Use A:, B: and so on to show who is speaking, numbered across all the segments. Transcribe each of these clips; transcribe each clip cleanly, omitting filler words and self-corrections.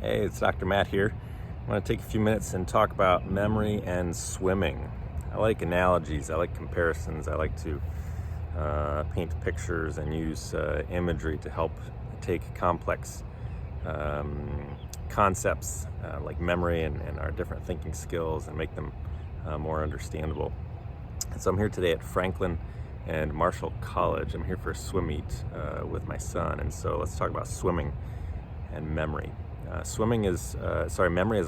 A: Hey, it's Dr. Matt here. I want to take a few minutes and talk about memory and swimming. I like analogies, I like comparisons, I like to paint pictures and use imagery to help take complex concepts like memory and our different thinking skills and make them more understandable. And so I'm here today at Franklin and Marshall College. I'm here for a swim meet with my son, and so let's talk about swimming and memory. Memory is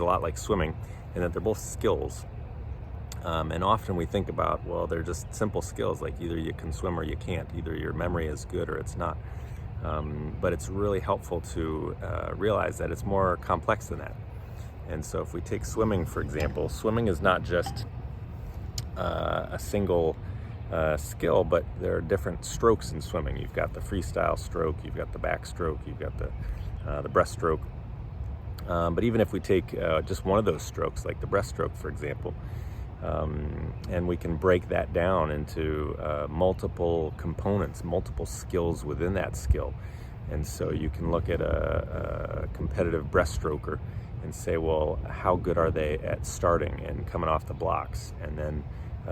A: a lot like swimming in that they're both skills. And often we think about, well, they're just simple skills, like either you can swim or you can't, either your memory is good or it's not. But it's really helpful to realize that it's more complex than that. And so if we take swimming, for example, swimming is not just a single skill, but there are different strokes in swimming. You've got the freestyle stroke, you've got the backstroke, you've got the breaststroke. But even if we take just one of those strokes, like the breaststroke, for example, and we can break that down into multiple components, multiple skills within that skill. And so you can look at a competitive breaststroker and say, well, how good are they at starting and coming off the blocks? And then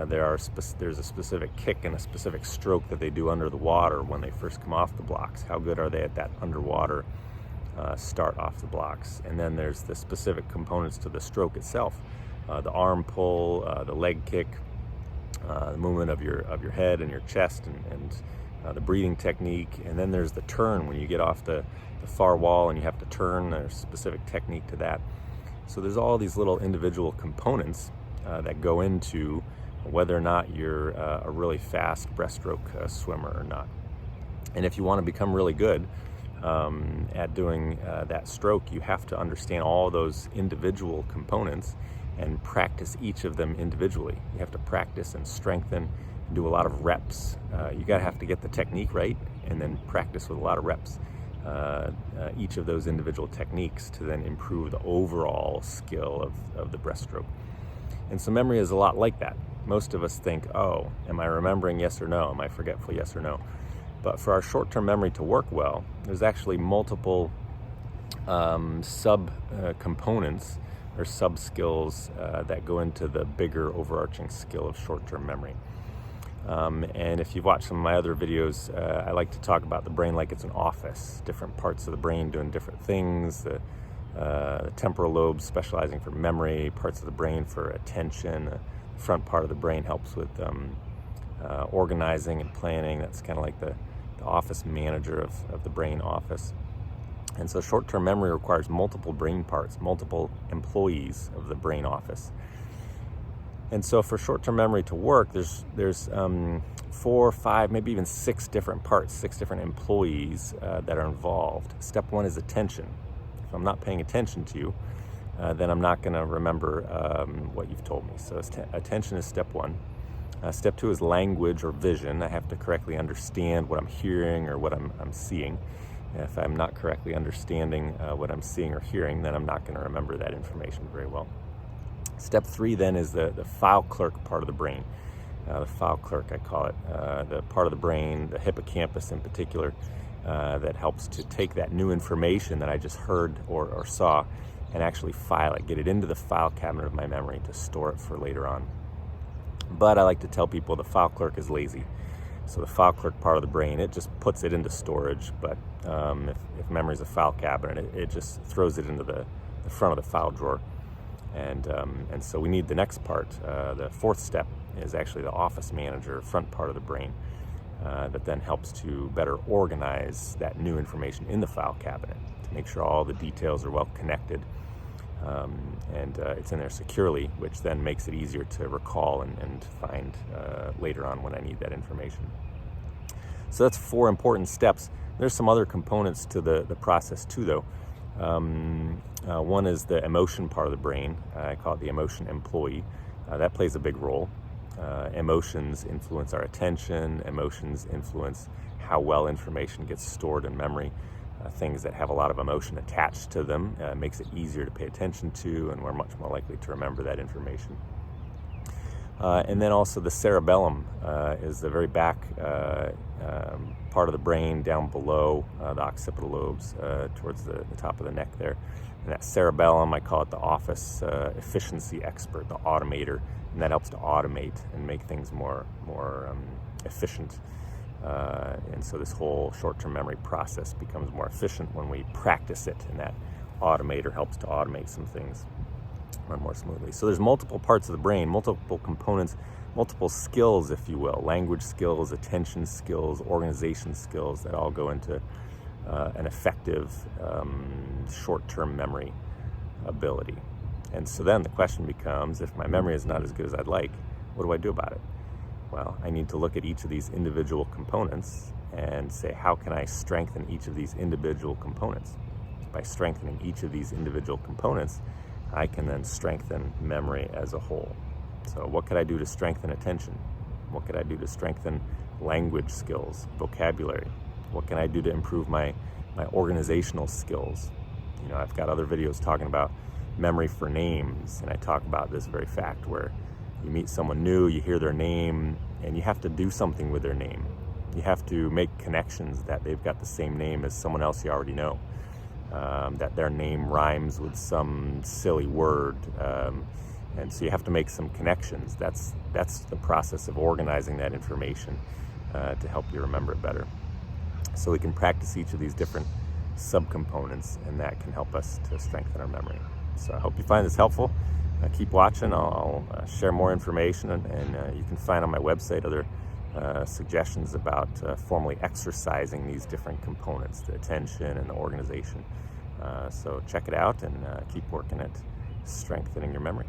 A: there's a specific kick and a specific stroke that they do under the water when they first come off the blocks. How good are they at that underwater start off the blocks? And then there's the specific components to the stroke itself, the arm pull, the leg kick, the movement of your head and your chest, and the breathing technique. And then there's the turn when you get off the far wall and you have to turn. There's a specific technique to that. So there's all these little individual components that go into whether or not you're a really fast breaststroke swimmer or not. And if you want to become really good at doing that stroke, you have to understand all those individual components and practice each of them individually. You have to practice and strengthen and do a lot of reps. You gotta have to get the technique right and then practice with a lot of reps each of those individual techniques to then improve the overall skill of the breaststroke. And so memory is a lot like that. Most of us think, oh, am I remembering yes or no? Am I forgetful yes or no? But for our short-term memory to work well, there's actually multiple sub-components or sub-skills that go into the bigger overarching skill of short-term memory. And if you've watched some of my other videos, I like to talk about the brain like it's an office, different parts of the brain doing different things, the temporal lobe specializing for memory, parts of the brain for attention, the front part of the brain helps with organizing and planning. That's kind of like the office manager of the brain office. And so short-term memory requires multiple brain parts, multiple employees of the brain office. And so for short-term memory to work, there's 4, 5, maybe even 6 different parts, 6 different employees that are involved. Step 1 is attention. If I'm not paying attention to you, then I'm not going to remember what you've told me. So attention is step 1. Step 2 is language or vision. I have to correctly understand what I'm hearing or what I'm seeing. If I'm not correctly understanding what I'm seeing or hearing, then I'm not going to remember that information very well. Step 3 then is the file clerk part of the brain. The file clerk, I call it, the part of the brain, the hippocampus in particular, that helps to take that new information that I just heard or saw and actually file it, get it into the file cabinet of my memory to store it for later on. But I like to tell people the file clerk is lazy. So the file clerk part of the brain, it just puts it into storage. But if memory is a file cabinet, it just throws it into the front of the file drawer. And so we need the next part. The 4th step is actually the office manager, front part of the brain, that then helps to better organize that new information in the file cabinet to make sure all the details are well connected. And it's in there securely, which then makes it easier to recall and find later on when I need that information. So that's 4 important steps. There's some other components to the process too, though. One is the emotion part of the brain. I call it the emotion employee. That plays a big role. Emotions influence our attention. Emotions influence how well information gets stored in memory. Things that have a lot of emotion attached to them makes it easier to pay attention to, and we're much more likely to remember that information. And then also the cerebellum is the very back part of the brain down below the occipital lobes towards the top of the neck there. And that cerebellum, I call it the office efficiency expert, the automator, and that helps to automate and make things more efficient. And so this whole short-term memory process becomes more efficient when we practice it, and that automator helps to automate some things run more smoothly. So there's multiple parts of the brain, multiple components, multiple skills, if you will, language skills, attention skills, organization skills that all go into an effective short-term memory ability. And so then the question becomes, if my memory is not as good as I'd like, what do I do about it? Well, I need to look at each of these individual components and say, how can I strengthen each of these individual components? By strengthening each of these individual components, I can then strengthen memory as a whole. So what could I do to strengthen attention? What could I do to strengthen language skills, vocabulary? What can I do to improve my organizational skills? You know, I've got other videos talking about memory for names, and I talk about this very fact where you meet someone new, you hear their name, and you have to do something with their name. You have to make connections that they've got the same name as someone else you already know. That their name rhymes with some silly word, and so you have to make some connections. That's the process of organizing that information to help you remember it better. So we can practice each of these different subcomponents, and that can help us to strengthen our memory. So I hope you find this helpful. Keep watching. I'll share more information, and you can find on my website other suggestions about formally exercising these different components, the attention and the organization. So check it out and keep working at strengthening your memory.